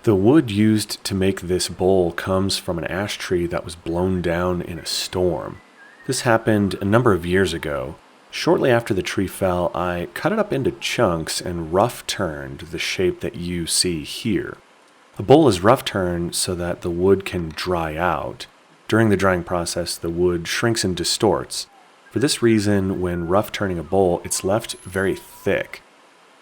The wood used to make this bowl comes from an ash tree that was blown down in a storm. This happened a number of years ago. Shortly after the tree fell, I cut it up into chunks and rough turned the shape that you see here. A bowl is rough turned so that the wood can dry out. During the drying process, the wood shrinks and distorts. For this reason, when rough turning a bowl, it's left very thick.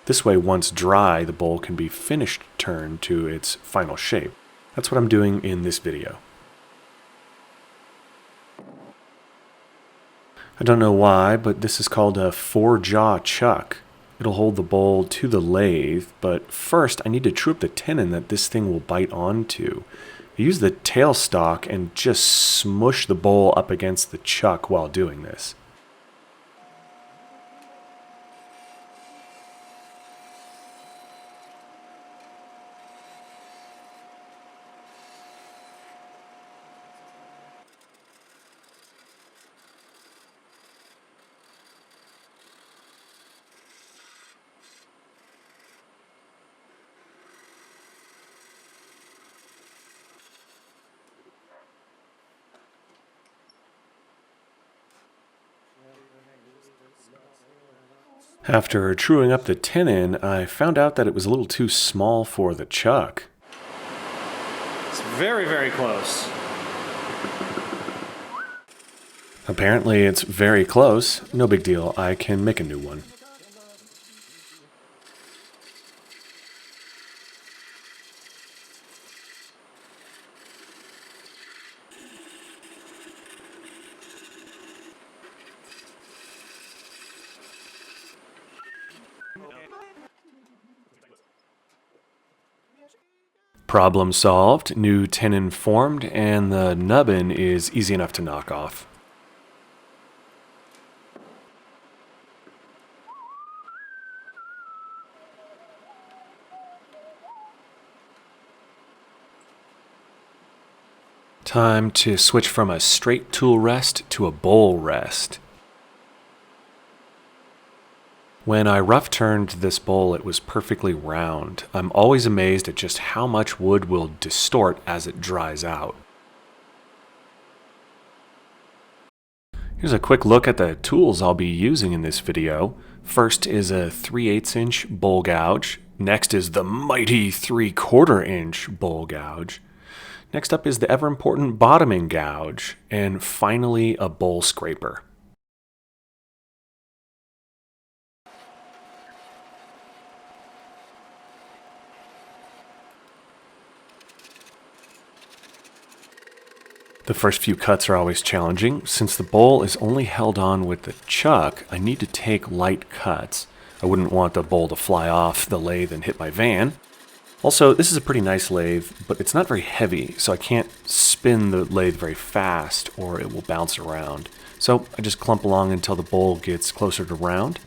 This way, once dry, the bowl can be finished turned to its final shape. That's what I'm doing in this video. I don't know why, but this is called a 4-jaw chuck. It'll hold the bowl to the lathe, but first I need to true up the tenon that this thing will bite onto. I use the tailstock and just smush the bowl up against the chuck while doing this. After truing up the tenon, I found out that it was a little too small for the chuck. It's very, very close. Apparently it's very close. No big deal, I can make a new one. Problem solved, new tenon formed, and the nubbin is easy enough to knock off. Time to switch from a straight tool rest to a bowl rest. When I rough turned this bowl, it was perfectly round. I'm always amazed at just how much wood will distort as it dries out. Here's a quick look at the tools I'll be using in this video. First is a 3/8 inch bowl gouge. Next is the mighty 3/4 inch bowl gouge. Next up is the ever important bottoming gouge. And finally, a bowl scraper. The first few cuts are always challenging. Since the bowl is only held on with the chuck, I need to take light cuts. I wouldn't want the bowl to fly off the lathe and hit my van. Also, this is a pretty nice lathe, but it's not very heavy, so I can't spin the lathe very fast or it will bounce around. So I just clump along until the bowl gets closer to round.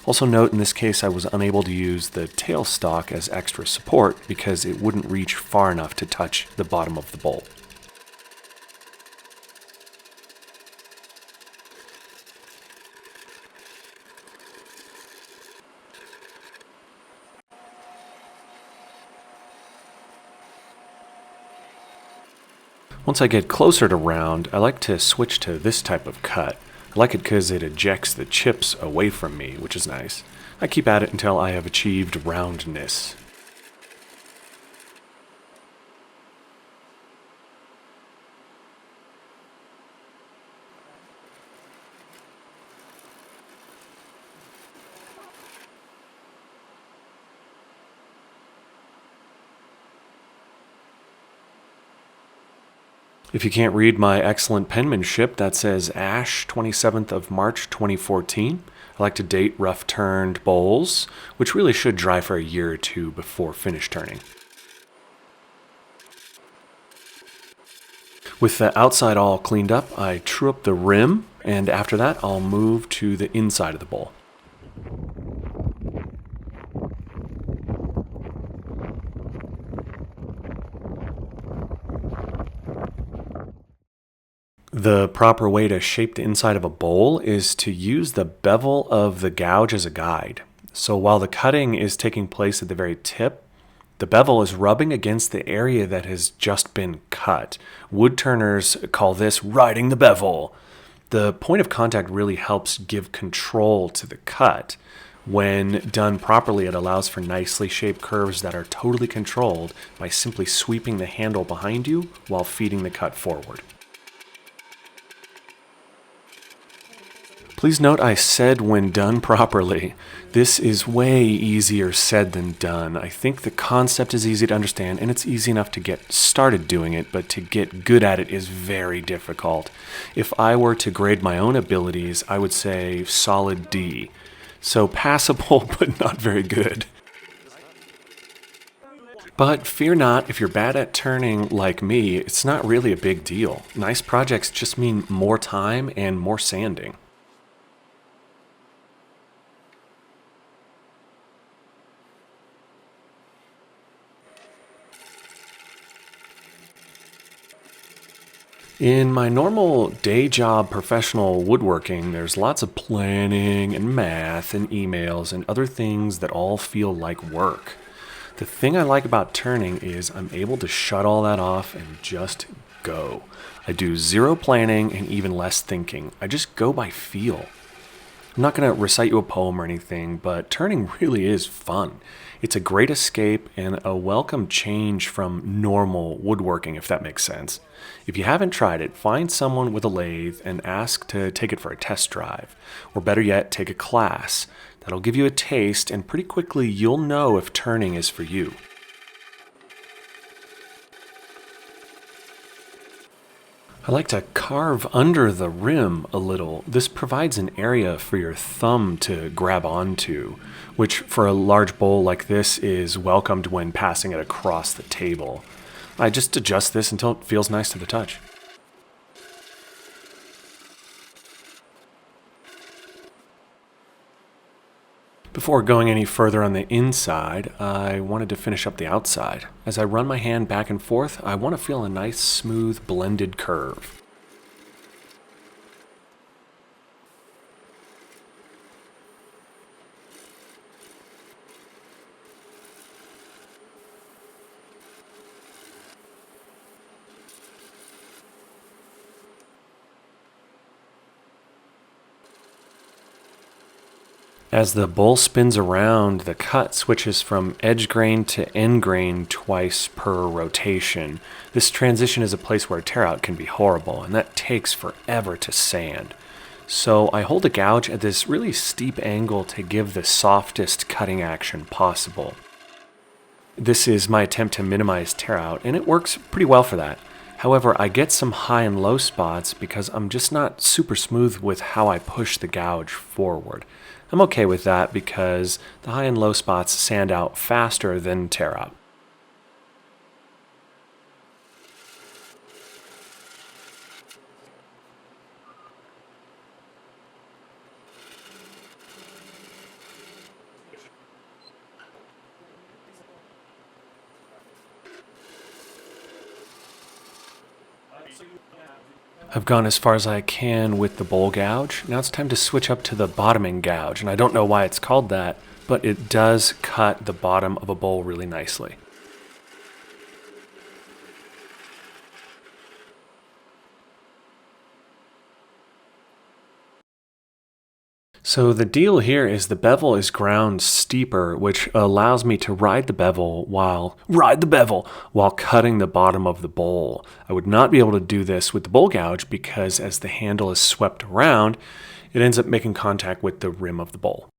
Also note, in this case I was unable to use the tailstock as extra support because it wouldn't reach far enough to touch the bottom of the bowl. Once I get closer to round, I like to switch to this type of cut. I like it because it ejects the chips away from me, which is nice. I keep at it until I have achieved roundness. If you can't read my excellent penmanship, that says Ash, 27th of March, 2014. I like to date rough-turned bowls, which really should dry for a year or two before finish turning. With the outside all cleaned up, I true up the rim, and after that I'll move to the inside of the bowl. The proper way to shape the inside of a bowl is to use the bevel of the gouge as a guide. So while the cutting is taking place at the very tip, The bevel is rubbing against the area that has just been cut. Wood turners call this riding the bevel. The point of contact really helps give control to the cut. When done properly, it allows for nicely shaped curves that are totally controlled by simply sweeping the handle behind you while feeding the cut forward. Please note I said when done properly. This is way easier said than done. I think the concept is easy to understand and it's easy enough to get started doing it, but to get good at it is very difficult. If I were to grade my own abilities, I would say solid D. So passable, but not very good. But fear not, if you're bad at turning like me, it's not really a big deal. Nice projects just mean more time and more sanding. In my normal day job professional woodworking, there's lots of planning and math and emails and other things that all feel like work. The thing I like about turning is I'm able to shut all that off and just go. I do zero planning and even less thinking. I just go by feel. I'm not going to recite you a poem or anything, but turning really is fun. It's a great escape and a welcome change from normal woodworking, if that makes sense. If you haven't tried it, find someone with a lathe and ask to take it for a test drive. Or better yet, take a class. That'll give you a taste, and pretty quickly you'll know if turning is for you. I like to carve under the rim a little. This provides an area for your thumb to grab onto, which for a large bowl like this is welcomed when passing it across the table. I just adjust this until it feels nice to the touch. Before going any further on the inside, I wanted to finish up the outside. As I run my hand back and forth, I want to feel a nice, smooth, blended curve. As the bowl spins around, the cut switches from edge grain to end grain twice per rotation. This transition is a place where a tear out can be horrible, and that takes forever to sand. So I hold a gouge at this really steep angle to give the softest cutting action possible. This is my attempt to minimize tear out, and it works pretty well for that. However, I get some high and low spots because I'm just not super smooth with how I push the gouge forward. I'm okay with that because the high and low spots sand out faster than tear out. I've gone as far as I can with the bowl gouge. Now it's time to switch up to the bottoming gouge, and I don't know why it's called that, but it does cut the bottom of a bowl really nicely. So the deal here is the bevel is ground steeper, which allows me to ride the bevel while cutting the bottom of the bowl. I would not be able to do this with the bowl gouge because as the handle is swept around, it ends up making contact with the rim of the bowl.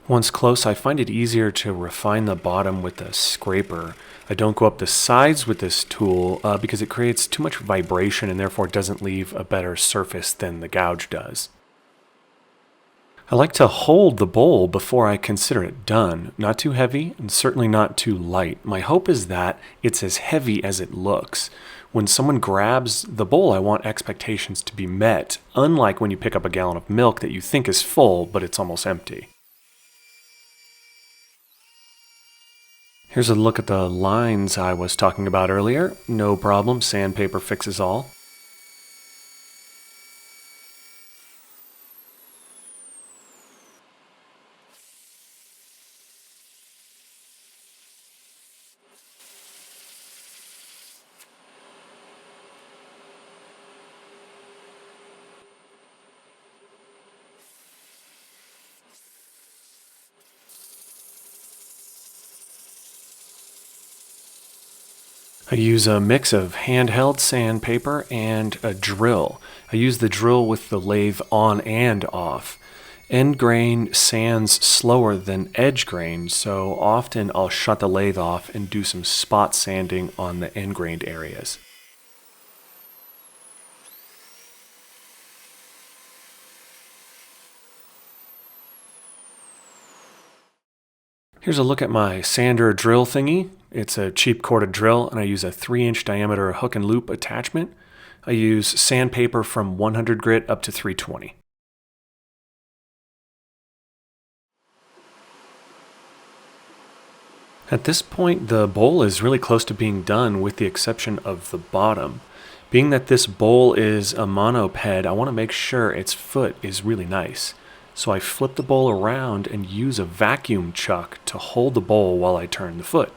Once close, I find it easier to refine the bottom with a scraper. I don't go up the sides with this tool because it creates too much vibration and therefore doesn't leave a better surface than the gouge does. I like to hold the bowl before I consider it done. Not too heavy and certainly not too light. My hope is that it's as heavy as it looks. When someone grabs the bowl, I want expectations to be met, unlike when you pick up a gallon of milk that you think is full, but it's almost empty. Here's a look at the lines I was talking about earlier. No problem, sandpaper fixes all. I use a mix of handheld sandpaper and a drill. I use the drill with the lathe on and off. End grain sands slower than edge grain, so often I'll shut the lathe off and do some spot sanding on the end grained areas. Here's a look at my sander drill thingy. It's a cheap corded drill, and I use a 3-inch diameter hook and loop attachment. I use sandpaper from 100 grit up to 320. At this point, the bowl is really close to being done with the exception of the bottom. Being that this bowl is a monoped, I want to make sure its foot is really nice. So I flip the bowl around and use a vacuum chuck to hold the bowl while I turn the foot.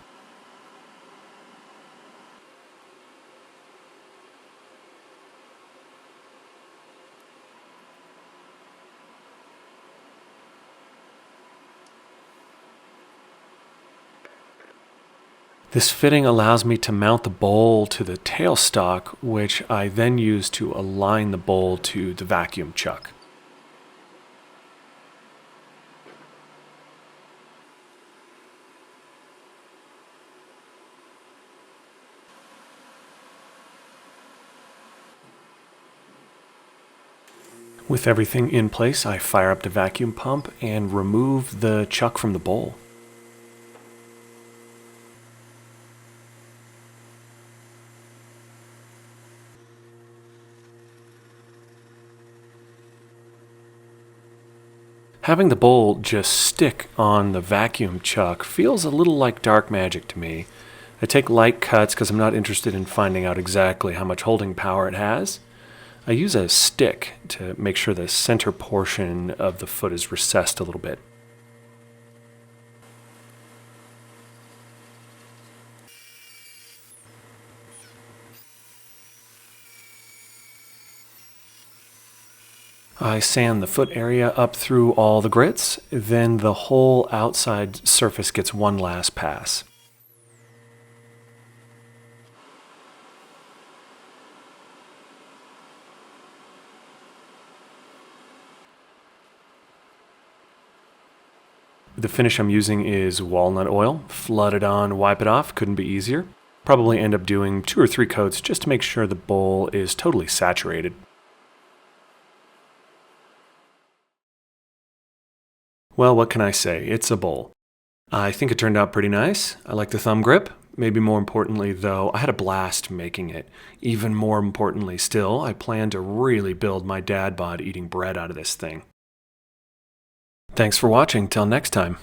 This fitting allows me to mount the bowl to the tailstock, which I then use to align the bowl to the vacuum chuck. With everything in place, I fire up the vacuum pump and remove the chuck from the bowl. Having the bowl just stick on the vacuum chuck feels a little like dark magic to me. I take light cuts because I'm not interested in finding out exactly how much holding power it has. I use a stick to make sure the center portion of the foot is recessed a little bit. I sand the foot area up through all the grits, then the whole outside surface gets one last pass. The finish I'm using is walnut oil. Flood it on, wipe it off, couldn't be easier. Probably end up doing 2 or 3 coats just to make sure the bowl is totally saturated. Well, what can I say? It's a bowl. I think it turned out pretty nice. I like the thumb grip. Maybe more importantly, though, I had a blast making it. Even more importantly still, I plan to really build my dad bod eating bread out of this thing. Thanks for watching. Till next time.